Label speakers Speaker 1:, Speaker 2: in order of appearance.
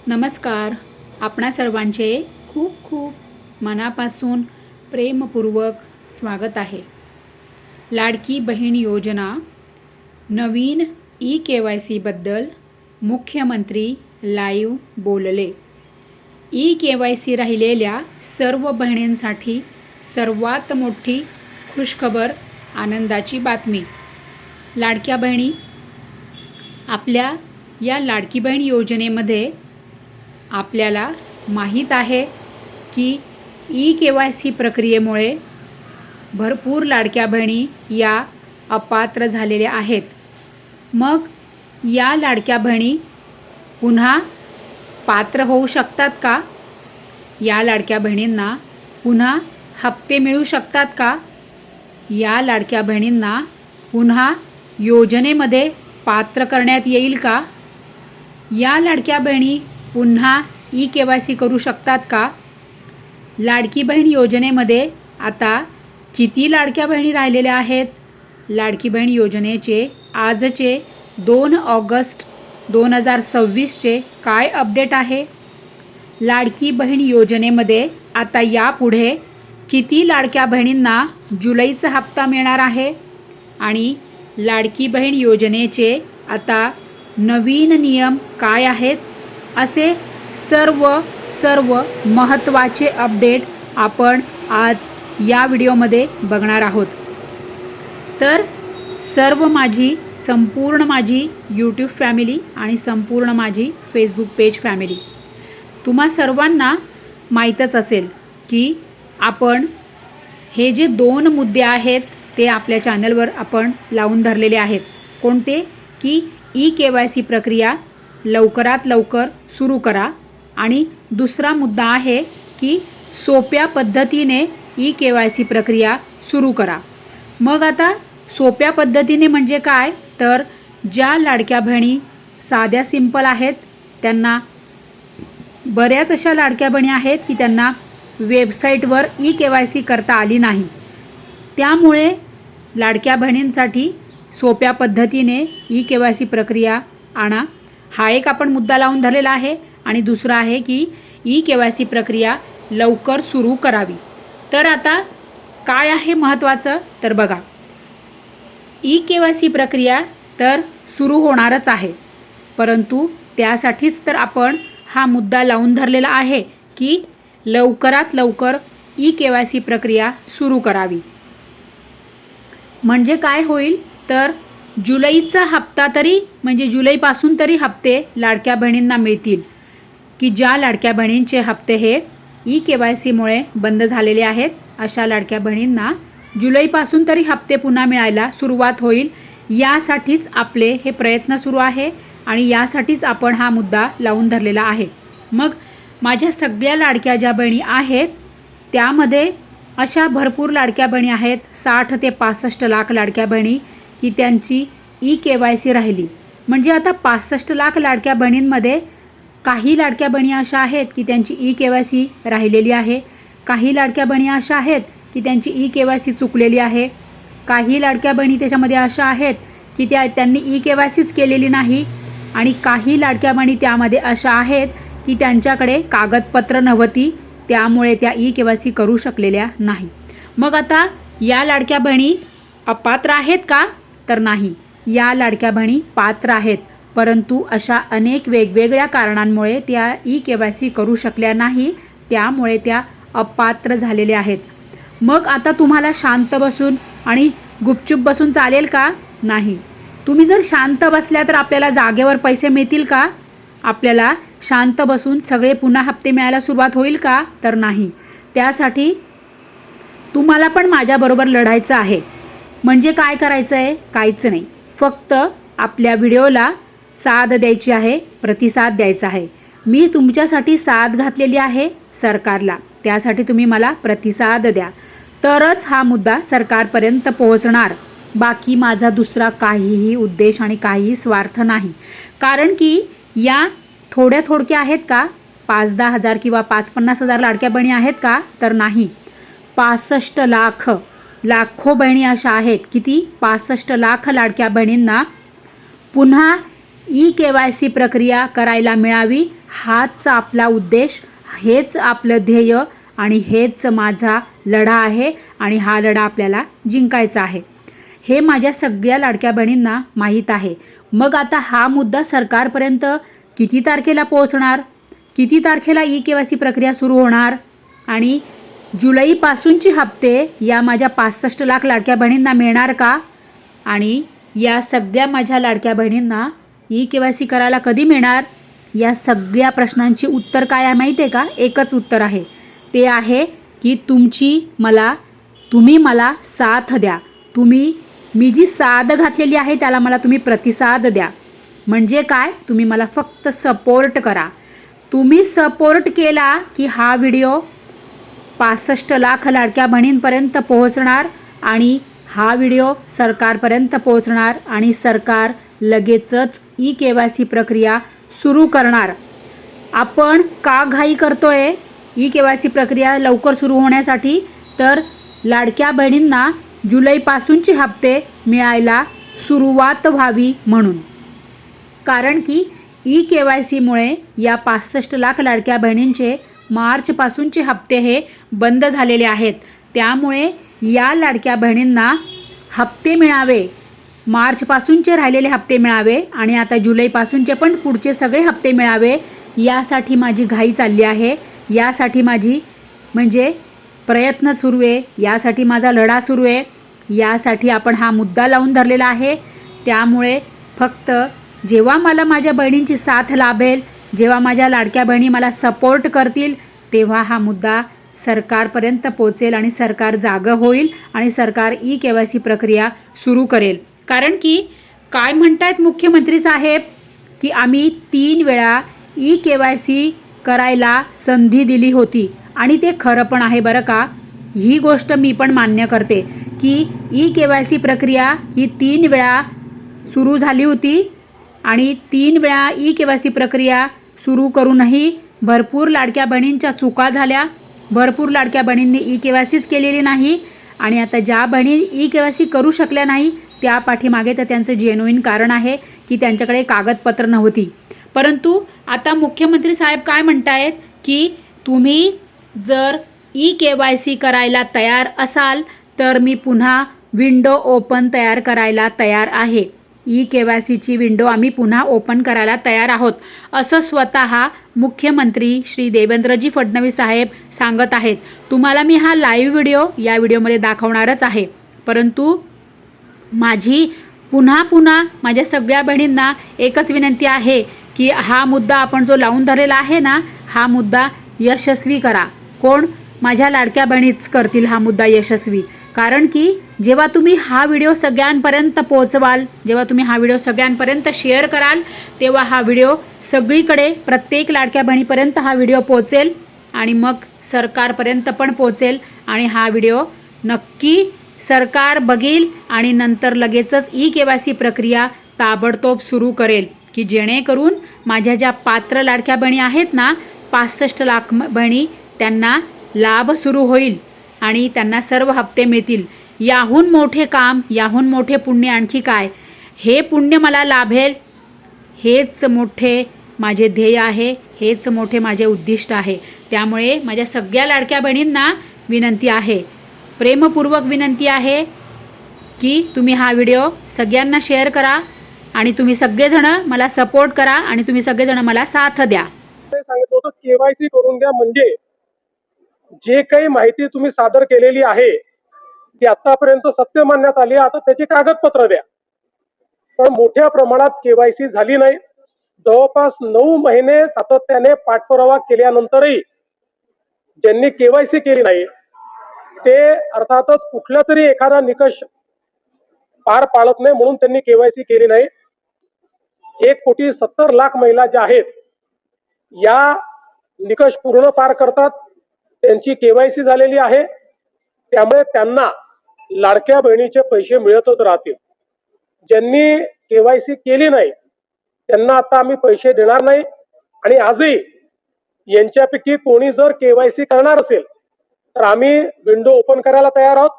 Speaker 1: नमस्कार. आपणा सर्वांचे खूप खूप मनापासून प्रेमपूर्वक स्वागत आहे. लाडकी बहीण योजना नवीन ई-KYC बद्दल मुख्यमंत्री लाईव्ह बोलले. ई-KYC राहिलेल्या सर्व बहिणींसाठी सर्वात मोठी खुशखबर, आनंदाची बातमी. लाडक्या बहिणी, आपल्या या लाडकी बहीण योजनेमध्ये आपल्याला माहीत आहे की ई-KYC प्रक्रियेमुळे भरपूर लाडक्या बहिणी या अपात्र झालेल्या आहेत. मग या लाडक्या बहिणी पुन्हा पात्र होऊ शकतात का? या लाडक्या बहिणींना पुन्हा हप्ते मिळू शकतात का? या लाडक्या बहिणींना पुन्हा योजनेमध्ये पात्र करण्यात येईल का? या लाडक्या बहिणी पुन्हा ई-KYC करू शकतात का? लाडकी बहीण योजनेमध्ये आता किती लाडक्या बहिणी राहिलेल्या आहेत? लाडकी बहीण योजनेचे आजचे 2 ऑगस्ट 2026चे काय अपडेट आहे? लाडकी बहीण योजनेमध्ये आता यापुढे किती लाडक्या बहिणींना जुलैचा हप्ता मिळणार आहे? आणि लाडकी बहीण योजनेचे आता नवीन नियम काय आहेत? असे सर्व महत्त्वाचे अपडेट आपण आज या व्हिडिओमध्ये बघणार आहोत. तर संपूर्ण माझी यूट्यूब फॅमिली आणि संपूर्ण माझी फेसबुक पेज फॅमिली, तुम्हा सर्वांना माहीतच असेल की आपण हे जे 2 मुद्दे आहेत ते आपल्या चॅनलवर आपण लावून धरलेले आहेत. कोणते? की ई-KYC प्रक्रिया लवकरात लवकर सुरू करा, आणि दुसरा मुद्दा आहे की सोप्या पद्धतीने ई-KYC प्रक्रिया सुरू करा. मग आता सोप्या पद्धतीने म्हणजे काय? तर ज्या लाडक्या बहिणी साध्या सिंपल आहेत, त्यांना बऱ्याच अशा लाडक्या बहिणी आहेत की त्यांना वेबसाईटवर ई-KYC करता आली नाही. त्यामुळे लाडक्या बहिणींसाठी सोप्या पद्धतीने ई-KYC प्रक्रिया आणा, हा एक आपण मुद्दा लावून धरलेला आहे. आणि दुसरा आहे की ई-KYC प्रक्रिया लवकर सुरू करावी. तर आता काय आहे महत्त्वाचं? तर बघा, ई-KYC प्रक्रिया तर सुरू होणारच आहे, परंतु त्यासाठीच तर आपण हा मुद्दा लावून धरलेला आहे की लवकरात लवकर ई-KYC प्रक्रिया सुरू करावी. म्हणजे काय होईल? तर जुलैचा हप्ता तरी, म्हणजे जुलैपासून तरी हप्ते लाडक्या बहिणींना मिळतील, की ज्या लाडक्या बहिणींचे हप्ते हे ई-KYCमुळे बंद झालेले आहेत. अशा लाडक्या बहिणींना जुलैपासून तरी हप्ते पुन्हा मिळायला सुरुवात होईल. यासाठीच आपले हे प्रयत्न सुरू आहे आणि यासाठीच आपण हा मुद्दा लावून धरलेला आहे. मग माझ्या सगळ्या लाडक्या ज्या बहिणी आहेत त्यामध्ये अशा भरपूर लाडक्या बहिणी आहेत, 60 ते 65 लाख लाडक्या बहिणी, की त्यांची ई-KYC राहिली. म्हणजे आता 65 लाख लाडक्या बहिणींमध्ये काही लाडक्या बहिणी अशा आहेत की त्यांची ई-KYC राहिलेली आहे, काही लाडक्या बहिणी अशा आहेत की त्यांची ई-KYC चुकलेली आहे, काही लाडक्या बहिणी त्याच्यामध्ये अशा आहेत की त्यांनी ई-KYCच केलेली नाही, आणि काही लाडक्या बहिणी त्यामध्ये अशा आहेत की त्यांच्याकडे कागदपत्र नव्हती, त्यामुळे त्या ई-KYC करू शकलेल्या नाही. मग आता या लाडक्या बहिणी अपात्र आहेत का? तर नाही, या लाडक्या बहिणी पात्र आहेत, परंतु अशा अनेक वेगवेगळ्या कारणांमुळे त्या ई-KYC करू शकल्या नाही, त्यामुळे त्या अपात्र झालेल्या आहेत. मग आता तुम्हाला शांत बसून आणि गुपचूप बसून चालेल का? नाही. तुम्ही जर शांत बसल्या तर आपल्याला जागेवर पैसे मिळतील का? आपल्याला शांत बसून सगळे पुन्हा हप्ते मिळायला सुरुवात होईल का? तर नाही. त्यासाठी तुम्हाला पण माझ्याबरोबर लढायचं आहे. म्हणजे काय करायचं आहे? काहीच नाही, फक्त आपल्या व्हिडिओला साथ द्यायची आहे, प्रतिसाद द्यायचा आहे. मी तुमच्यासाठी साथ घातलेली आहे सरकारला, त्यासाठी तुम्ही मला प्रतिसाद द्या, तरच हा मुद्दा सरकारपर्यंत पोहोचणार. बाकी माझा दुसरा काहीही उद्देश आणि काहीही स्वार्थ नाही. कारण की या थोड्या आहेत का? 5-10 हजार किंवा 50-50 हजार लाडक्या बहिणी आहेत का? तर नाही. 65 लाख, लाखो बहिणी अशा आहेत. किती? 65 लाख लाडक्या बहिणींना पुन्हा ई-KYC प्रक्रिया करायला मिळावी, हाच आपला उद्देश, हेच आपलं ध्येय आणि हेच माझा लढा आहे आणि हा लढा आपल्याला जिंकायचा आहे. हे माझ्या सगळ्या लाडक्या बहिणींना माहीत आहे. मग आता हा मुद्दा सरकारपर्यंत किती तारखेला पोहोचणार, किती तारखेला ई-KYC प्रक्रिया सुरू होणार आणि जुलैपासूनचे हप्ते या माझ्या 65 लाख लाडक्या बहिणींना मिळणार का आणि या सगळ्या माझ्या लाडक्या बहिणींना ई-KYC करायला कधी मिळणार, या सगळ्या प्रश्नांची उत्तर काय आहे माहिती आहे का? एकच उत्तर आहे, ते आहे की तुम्ही मला साथ द्या. मी जी साथ घातलेली आहे त्याला मला तुम्ही प्रतिसाद द्या. म्हणजे काय, तुम्ही मला फक्त सपोर्ट करा. तुम्ही सपोर्ट केला की हा व्हिडिओ 65 लाख लाडक्या बहिणींपर्यंत पोहोचणार आणि हा व्हिडिओ सरकारपर्यंत पोहोचणार आणि सरकार लगेचच ई-KYC प्रक्रिया सुरू करणार. आपण का घाई करतोय ई-KYC प्रक्रिया लवकर सुरू होण्यासाठी? तर लाडक्या बहिणींना जुलैपासूनचे हप्ते मिळायला सुरुवात व्हावी म्हणून. कारण की ई-KYCमुळे या 65 लाख लाडक्या बहिणींचे मार्चपासूनचे हप्ते हे बंद झालेले आहेत. त्यामुळे या लाडक्या बहिणींना हप्ते मिळावे, मार्चपासूनचे राहिलेले हप्ते मिळावे आणि आता जुलैपासूनचे पण पुढचे सगळे हप्ते मिळावे, यासाठी माझी घाई चालली आहे. यासाठी माझी प्रयत्न सुरू आहे, यासाठी माझा लढा सुरू आहे, यासाठी आपण हा मुद्दा लावून धरलेला आहे. त्यामुळे फक्त जेव्हा मला माझ्या बहिणींची साथ लाभेल, जेव्हा माझ्या लाडक्या बहिणी मला सपोर्ट करतील, तेव्हा हा मुद्दा सरकारपर्यंत पोचेल आणि सरकार जागं होईल आणि सरकार ई-KYC प्रक्रिया सुरू करेल. कारण की काय म्हणतायत मुख्यमंत्री साहेब की आम्ही 3 वेळा ई-KYC करायला संधी दिली होती आणि ते खरं पण आहे बरं का. ही गोष्ट मी पण मान्य करते की ई-KYC प्रक्रिया ही 3 वेळा सुरू झाली होती आणि 3 वेळा ई-KYC प्रक्रिया सुरू करूनही भरपूर लाडक्या बहिणींच्या चुका झाल्या. भरपूर लाडक्या बहिणींनी ई-KYCच केलेली नाही आणि आता ज्या बहिणी ई-KYC करू शकल्या नाही त्या पाठीमागे तर त्यांचं जेन्युइन कारण आहे की त्यांच्याकडे कागदपत्र नव्हती. परंतु आता मुख्यमंत्री साहेब काय म्हणतायत की तुम्ही जर ई-KYC करायला तयार असाल तर मी पुन्हा विंडो ओपन तयार करायला तयार आहे. ई-KYCची विंडो आम्ही पुन्हा ओपन करायला तयार आहोत, असं स्वतः मुख्यमंत्री श्री देवेंद्रजी फडणवीस साहेब सांगत आहेत. तुम्हाला मी हा लाईव्ह व्हिडिओ या व्हिडिओमध्ये दाखवणारच आहे. परंतु माझी पुन्हा माझ्या सगळ्या बहिणींना एकच विनंती आहे की हा मुद्दा आपण जो लावून धरलेला आहे ना, हा मुद्दा यशस्वी करा. कोण? माझ्या लाडक्या बहिणीच करतील हा मुद्दा यशस्वी. कारण की जेव्हा तुम्ही हा व्हिडिओ सगळ्यांपर्यंत पोहोचवाल, जेव्हा तुम्ही हा व्हिडिओ सगळ्यांपर्यंत शेअर कराल, तेव्हा हा व्हिडिओ सगळीकडे प्रत्येक लाडक्या बहिणीपर्यंत हा व्हिडिओ पोहोचेल आणि मग सरकारपर्यंत पण पोहोचेल आणि हा व्हिडिओ नक्की सरकार बघेल आणि नंतर लगेचच ई-KYC प्रक्रिया ताबडतोब सुरू करेल की जेणेकरून माझ्या ज्या पात्र लाडक्या बहिणी आहेत ना, 65 लाख बहिणी, त्यांना लाभ सुरू होईल आणि त्यांना सर्व हप्ते मिळतील. याहून मोठे काम, याहून मोठे पुण्य आणखी काय? हे पुण्य मला लाभेल, हेच मोठे माझे ध्येय आहे, हेच मोठे माझे उद्दिष्ट आहे. त्यामुळे माझ्या सगळ्या लाडक्या बहिणींना विनंती आहे, प्रेमपूर्वक विनंती आहे की तुम्ही हा व्हिडिओ सगळ्यांना शेअर करा आणि तुम्ही सगळेजण मला सपोर्ट करा आणि तुम्ही सगळेजण मला साथ द्या.
Speaker 2: सांगितलं होतं KYC करून द्या, म्हणजे जे काही माहिती तुम्ही सादर केलेली आहे ती आतापर्यंत सत्य मानण्यात आली, आता त्याची कागदपत्र द्या. पण मोठ्या प्रमाणात KYC झाली नाही. जवळपास 9 महिने सातत्याने पाठपुरावा केल्यानंतरही ज्यांनी KYC केली नाही ते अर्थातच कुठला तरी एखादा निकष पार पाडत नाही म्हणून त्यांनी KYC केली नाही. 1,70,00,000 महिला ज्या आहेत या निकष पूर्ण पार करतात, त्यांची KYC झालेली आहे, त्यामुळे त्यांना लाडक्या बहिणीचे पैसे मिळतच राहतील. ज्यांनी KYC केली नाही त्यांना आता आम्ही पैसे देणार नाही आणि आजही यांच्यापैकी कोणी जर KYC करणार असेल तर आम्ही विंडो ओपन करायला तयार आहोत.